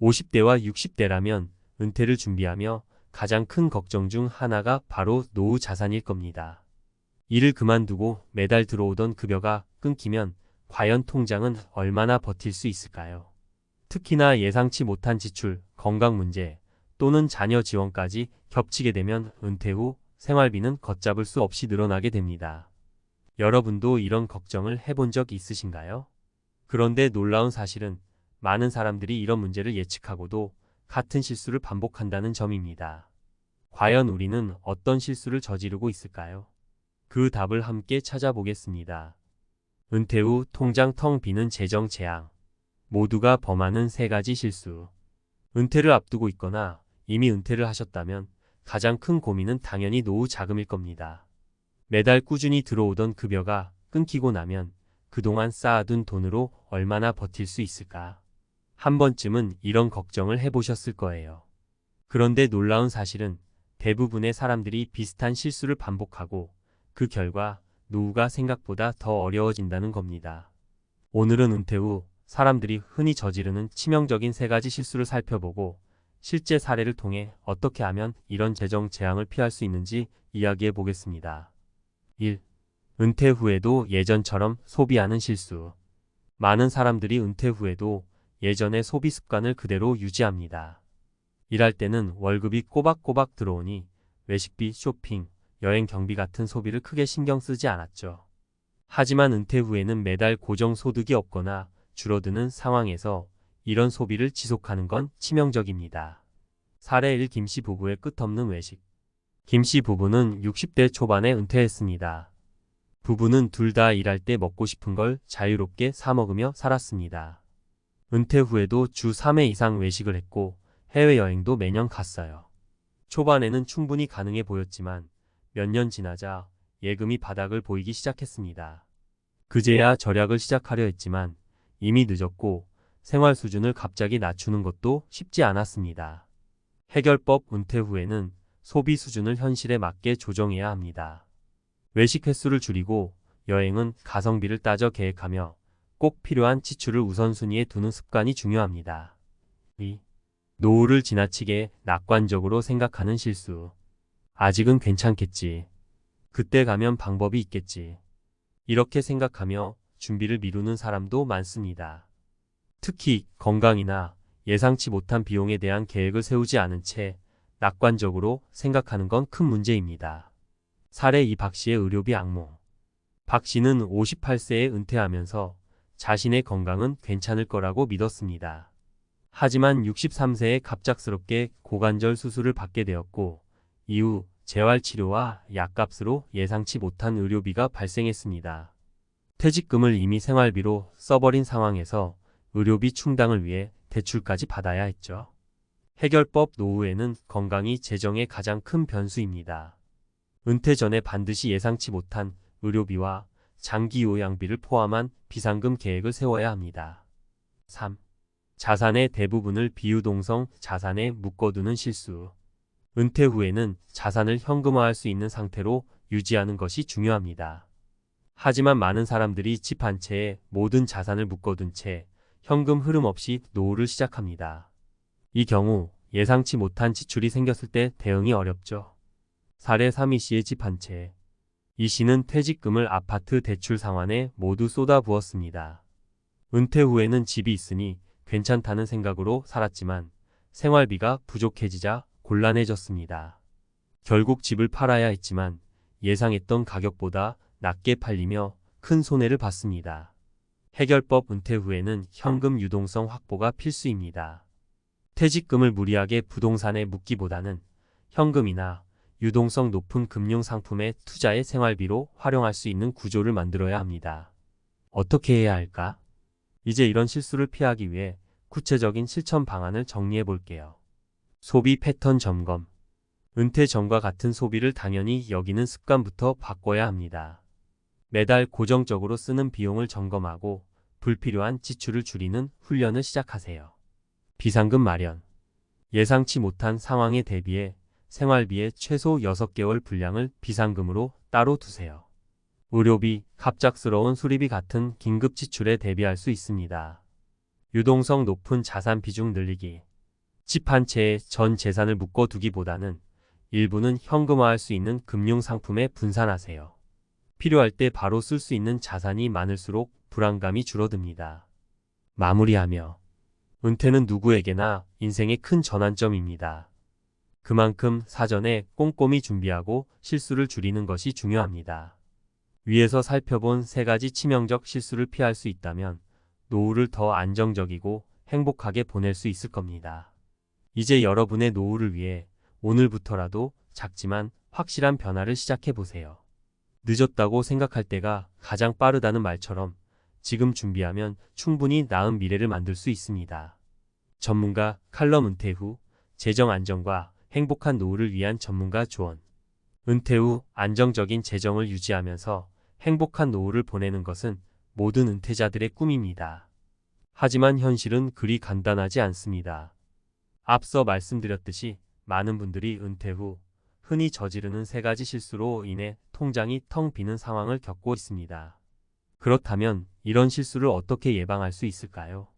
50대와 60대라면 은퇴를 준비하며 가장 큰 걱정 중 하나가 바로 노후 자산일 겁니다. 일을 그만두고 매달 들어오던 급여가 끊기면 과연 통장은 얼마나 버틸 수 있을까요? 특히나 예상치 못한 지출, 건강 문제 또는 자녀 지원까지 겹치게 되면 은퇴 후 생활비는 걷잡을 수 없이 늘어나게 됩니다. 여러분도 이런 걱정을 해본 적 있으신가요? 그런데 놀라운 사실은 많은 사람들이 이런 문제를 예측하고도 같은 실수를 반복한다는 점입니다. 과연 우리는 어떤 실수를 저지르고 있을까요? 그 답을 함께 찾아보겠습니다. 은퇴 후 통장 텅 비는 재정 재앙. 모두가 범하는 세 가지 실수. 은퇴를 앞두고 있거나 이미 은퇴를 하셨다면 가장 큰 고민은 당연히 노후 자금일 겁니다. 매달 꾸준히 들어오던 급여가 끊기고 나면 그동안 쌓아둔 돈으로 얼마나 버틸 수 있을까? 한 번쯤은 이런 걱정을 해보셨을 거예요. 그런데 놀라운 사실은 대부분의 사람들이 비슷한 실수를 반복하고 그 결과 노후가 생각보다 더 어려워진다는 겁니다. 오늘은 은퇴 후 사람들이 흔히 저지르는 치명적인 세 가지 실수를 살펴보고 실제 사례를 통해 어떻게 하면 이런 재정 재앙을 피할 수 있는지 이야기해 보겠습니다. 1. 은퇴 후에도 예전처럼 소비하는 실수. 많은 사람들이 은퇴 후에도 예전의 소비 습관을 그대로 유지합니다. 일할 때는 월급이 꼬박꼬박 들어오니 외식비, 쇼핑, 여행 경비 같은 소비를 크게 신경 쓰지 않았죠. 하지만 은퇴 후에는 매달 고정 소득이 없거나 줄어드는 상황에서 이런 소비를 지속하는 건 치명적입니다. 사례 1. 김씨 부부의 끝없는 외식. 김씨 부부는 60대 초반에 은퇴했습니다. 부부는 둘 다 일할 때 먹고 싶은 걸 자유롭게 사 먹으며 살았습니다. 은퇴 후에도 주 3회 이상 외식을 했고 해외여행도 매년 갔어요. 초반에는 충분히 가능해 보였지만 몇 년 지나자 예금이 바닥을 보이기 시작했습니다. 그제야 절약을 시작하려 했지만 이미 늦었고 생활 수준을 갑자기 낮추는 것도 쉽지 않았습니다. 해결법. 은퇴 후에는 소비 수준을 현실에 맞게 조정해야 합니다. 외식 횟수를 줄이고 여행은 가성비를 따져 계획하며 꼭 필요한 지출을 우선순위에 두는 습관이 중요합니다. 2. 노후를 지나치게 낙관적으로 생각하는 실수. 아직은 괜찮겠지. 그때 가면 방법이 있겠지. 이렇게 생각하며 준비를 미루는 사람도 많습니다. 특히 건강이나 예상치 못한 비용에 대한 계획을 세우지 않은 채 낙관적으로 생각하는 건 큰 문제입니다. 사례 2. 박씨의 의료비 악몽. 박씨는 58세에 은퇴하면서 자신의 건강은 괜찮을 거라고 믿었습니다. 하지만 63세에 갑작스럽게 고관절 수술을 받게 되었고 이후 재활치료와 약값으로 예상치 못한 의료비가 발생했습니다. 퇴직금을 이미 생활비로 써버린 상황에서 의료비 충당을 위해 대출까지 받아야 했죠. 해결법. 노후에는 건강이 재정의 가장 큰 변수입니다. 은퇴 전에 반드시 예상치 못한 의료비와 장기 요양비를 포함한 비상금 계획을 세워야 합니다. 3. 자산의 대부분을 비유동성 자산에 묶어두는 실수. 은퇴 후에는 자산을 현금화할 수 있는 상태로 유지하는 것이 중요합니다. 하지만 많은 사람들이 집 한 채에 모든 자산을 묶어둔 채 현금 흐름 없이 노후를 시작합니다. 이 경우 예상치 못한 지출이 생겼을 때 대응이 어렵죠. 사례 3. 이 씨의 집 한 채. 이 씨는 퇴직금을 아파트 대출 상환에 모두 쏟아부었습니다. 은퇴 후에는 집이 있으니 괜찮다는 생각으로 살았지만 생활비가 부족해지자 곤란해졌습니다. 결국 집을 팔아야 했지만 예상했던 가격보다 낮게 팔리며 큰 손해를 봤습니다. 해결법. 은퇴 후에는 현금 유동성 확보가 필수입니다. 퇴직금을 무리하게 부동산에 묻기보다는 현금이나 유동성 높은 금융상품의 투자의 생활비로 활용할 수 있는 구조를 만들어야 합니다. 어떻게 해야 할까? 이제 이런 실수를 피하기 위해 구체적인 실천 방안을 정리해 볼게요. 소비 패턴 점검. 은퇴 전과 같은 소비를 당연히 여기는 습관부터 바꿔야 합니다. 매달 고정적으로 쓰는 비용을 점검하고 불필요한 지출을 줄이는 훈련을 시작하세요. 비상금 마련. 예상치 못한 상황에 대비해 생활비의 최소 6개월 분량을 비상금으로 따로 두세요. 의료비, 갑작스러운 수리비 같은 긴급 지출에 대비할 수 있습니다. 유동성 높은 자산 비중 늘리기. 집 한 채에 전 재산을 묶어두기보다는 일부는 현금화할 수 있는 금융상품에 분산하세요. 필요할 때 바로 쓸 수 있는 자산이 많을수록 불안감이 줄어듭니다. 마무리하며 은퇴는 누구에게나 인생의 큰 전환점입니다. 그만큼 사전에 꼼꼼히 준비하고 실수를 줄이는 것이 중요합니다. 위에서 살펴본 3가지 치명적 실수를 피할 수 있다면 노후를 더 안정적이고 행복하게 보낼 수 있을 겁니다. 이제 여러분의 노후를 위해 오늘부터라도 작지만 확실한 변화를 시작해보세요. 늦었다고 생각할 때가 가장 빠르다는 말처럼 지금 준비하면 충분히 나은 미래를 만들 수 있습니다. 전문가 칼럼 은퇴 후 재정 안정과 행복한 노후를 위한 전문가 조언. 은퇴 후 안정적인 재정을 유지하면서 행복한 노후를 보내는 것은 모든 은퇴자들의 꿈입니다. 하지만 현실은 그리 간단하지 않습니다. 앞서 말씀드렸듯이 많은 분들이 은퇴 후 흔히 저지르는 3가지 실수로 인해 통장이 텅 비는 상황을 겪고 있습니다. 그렇다면 이런 실수를 어떻게 예방할 수 있을까요?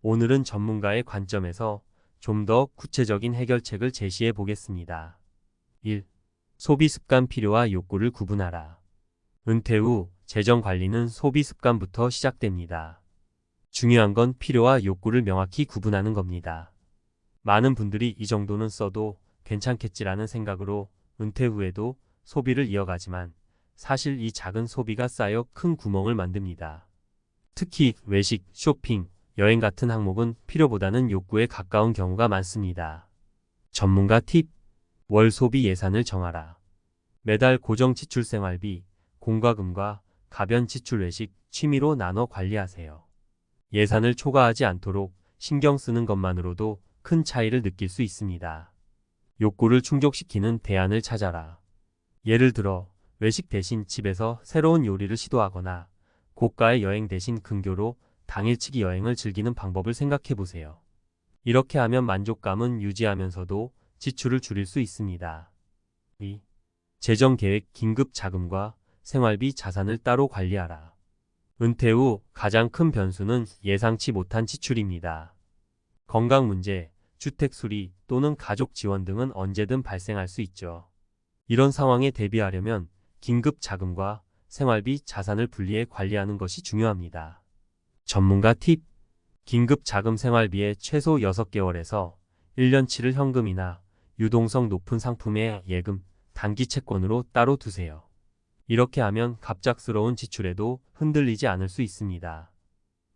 오늘은 전문가의 관점에서 좀 더 구체적인 해결책을 제시해 보겠습니다. 1. 소비 습관 필요와 욕구를 구분하라. 은퇴 후 재정 관리는 소비 습관부터 시작됩니다. 중요한 건 필요와 욕구를 명확히 구분하는 겁니다. 많은 분들이 이 정도는 써도 괜찮겠지라는 생각으로 은퇴 후에도 소비를 이어가지만 사실 이 작은 소비가 쌓여 큰 구멍을 만듭니다. 특히 외식, 쇼핑, 여행 같은 항목은 필요보다는 욕구에 가까운 경우가 많습니다. 전문가 팁. 월 소비 예산을 정하라. 매달 고정 지출 생활비, 공과금과 가변 지출 외식, 취미로 나눠 관리하세요. 예산을 초과하지 않도록 신경 쓰는 것만으로도 큰 차이를 느낄 수 있습니다. 욕구를 충족시키는 대안을 찾아라. 예를 들어 외식 대신 집에서 새로운 요리를 시도하거나 고가의 여행 대신 근교로 당일치기 여행을 즐기는 방법을 생각해 보세요. 이렇게 하면 만족감은 유지하면서도 지출을 줄일 수 있습니다. 2. 재정계획 긴급 자금과 생활비 자산을 따로 관리하라. 은퇴 후 가장 큰 변수는 예상치 못한 지출입니다. 건강 문제, 주택 수리 또는 가족 지원 등은 언제든 발생할 수 있죠. 이런 상황에 대비하려면 긴급 자금과 생활비 자산을 분리해 관리하는 것이 중요합니다. 전문가 팁. 긴급 자금 생활비에 최소 6개월에서 1년치를 현금이나 유동성 높은 상품의 예금, 단기 채권으로 따로 두세요. 이렇게 하면 갑작스러운 지출에도 흔들리지 않을 수 있습니다.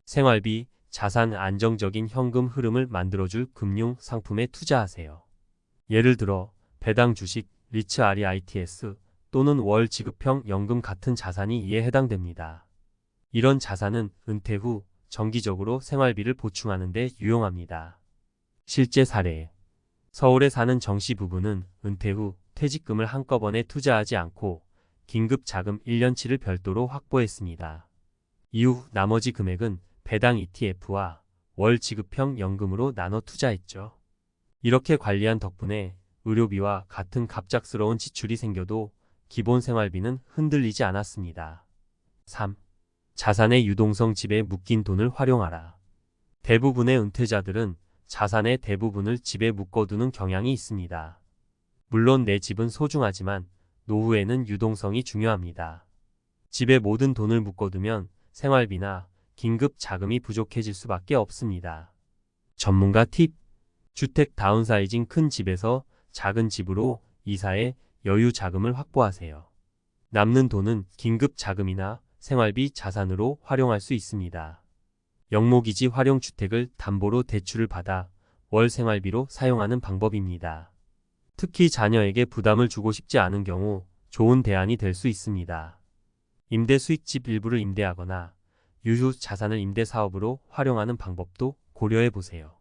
생활비, 자산 안정적인 현금 흐름을 만들어줄 금융 상품에 투자하세요. 예를 들어 배당 주식, 리츠 REITs 또는 월 지급형 연금 같은 자산이 이에 해당됩니다. 이런 자산은 은퇴 후 정기적으로 생활비를 보충하는 데 유용합니다. 실제 사례. 서울에 사는 정씨 부부는 은퇴 후 퇴직금을 한꺼번에 투자하지 않고 긴급 자금 1년치를 별도로 확보했습니다. 이후 나머지 금액은 배당 ETF와 월 지급형 연금으로 나눠 투자했죠. 이렇게 관리한 덕분에 의료비와 같은 갑작스러운 지출이 생겨도 기본 생활비는 흔들리지 않았습니다. 3. 자산의 유동성. 집에 묶인 돈을 활용하라. 대부분의 은퇴자들은 자산의 대부분을 집에 묶어두는 경향이 있습니다. 물론 내 집은 소중하지만 노후에는 유동성이 중요합니다. 집에 모든 돈을 묶어두면 생활비나 긴급 자금이 부족해질 수밖에 없습니다. 전문가 팁. 주택 다운사이징. 큰 집에서 작은 집으로 이사해 여유 자금을 확보하세요. 남는 돈은 긴급 자금이나 생활비 자산으로 활용할 수 있습니다. 영목이지 활용 주택을 담보로 대출을 받아 월 생활비로 사용하는 방법입니다. 특히 자녀에게 부담을 주고 싶지 않은 경우 좋은 대안이 될 수 있습니다. 임대 수익집 일부를 임대하거나 유휴 자산을 임대 사업으로 활용하는 방법도 고려해 보세요.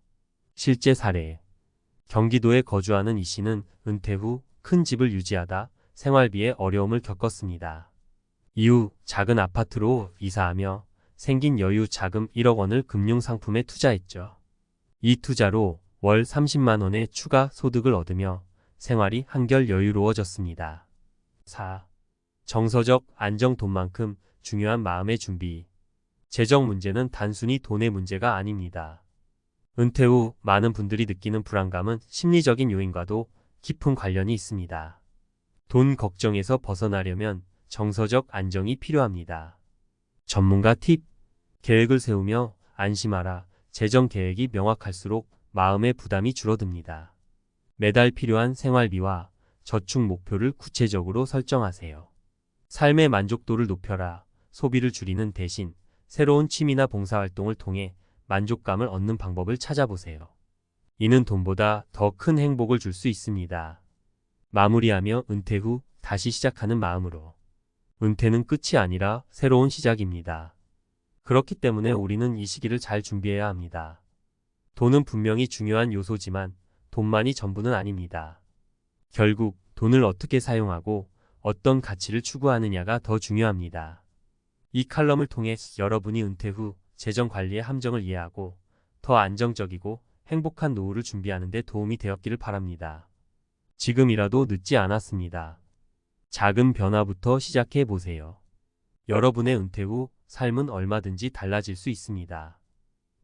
실제 사례. 경기도에 거주하는 이 씨는 은퇴 후 큰 집을 유지하다 생활비에 어려움을 겪었습니다. 이후 작은 아파트로 이사하며 생긴 여유 자금 1억 원을 금융상품에 투자했죠. 이 투자로 월 30만 원의 추가 소득을 얻으며 생활이 한결 여유로워졌습니다. 4. 정서적 안정. 돈만큼 중요한 마음의 준비. 재정 문제는 단순히 돈의 문제가 아닙니다. 은퇴 후 많은 분들이 느끼는 불안감은 심리적인 요인과도 깊은 관련이 있습니다. 돈 걱정에서 벗어나려면 정서적 안정이 필요합니다. 전문가 팁. 계획을 세우며 안심하라. 재정 계획이 명확할수록 마음의 부담이 줄어듭니다. 매달 필요한 생활비와 저축 목표를 구체적으로 설정하세요. 삶의 만족도를 높여라. 소비를 줄이는 대신 새로운 취미나 봉사활동을 통해 만족감을 얻는 방법을 찾아보세요. 이는 돈보다 더 큰 행복을 줄 수 있습니다. 마무리하며 은퇴 후 다시 시작하는 마음으로. 은퇴는 끝이 아니라 새로운 시작입니다. 그렇기 때문에 우리는 이 시기를 잘 준비해야 합니다. 돈은 분명히 중요한 요소지만 돈만이 전부는 아닙니다. 결국 돈을 어떻게 사용하고 어떤 가치를 추구하느냐가 더 중요합니다. 이 칼럼을 통해 여러분이 은퇴 후 재정 관리의 함정을 이해하고 더 안정적이고 행복한 노후를 준비하는 데 도움이 되었기를 바랍니다. 지금이라도 늦지 않았습니다. 작은 변화부터 시작해 보세요. 여러분의 은퇴 후 삶은 얼마든지 달라질 수 있습니다.